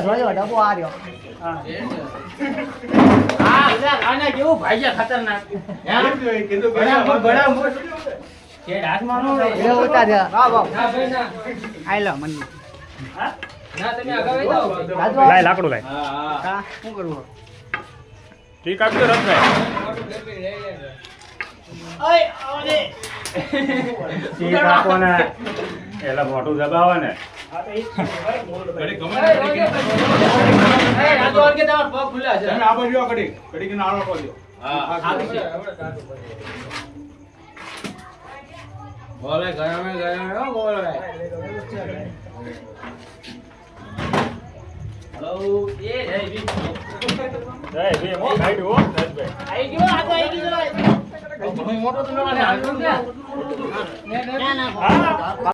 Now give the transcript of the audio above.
જોયો ડબ્બો આ રહ્યો. હા આને કેવું ભાઈયા ખતરનાક કે હાથમાં નો એ ઉતાર દે. વાહ વાહ. ના ભાઈ ના આઈ લો મન. ના તમે આગળ વઈ જાઓ લાય લાકડું લાય. હા શું કરવું? ઠીક આપજો રસભાઈ. મોટું ગરમી લઈ લે ઓય આવને ઠીક આપો ને. એલા મોટું દબાવો ને. રાજવાન કે તમાર પગ ખુલ્લા છે તમે આ બાજુ આવો કડી કે નાળો આપો દો. બોલે ગયા હો બોલે હેલો એ જય બી જય બે મો ખાઈડું હો રસભાઈ. આઈ ગયો આ તો આઈ ગયો મોટો તો ના હાલ ના ના હા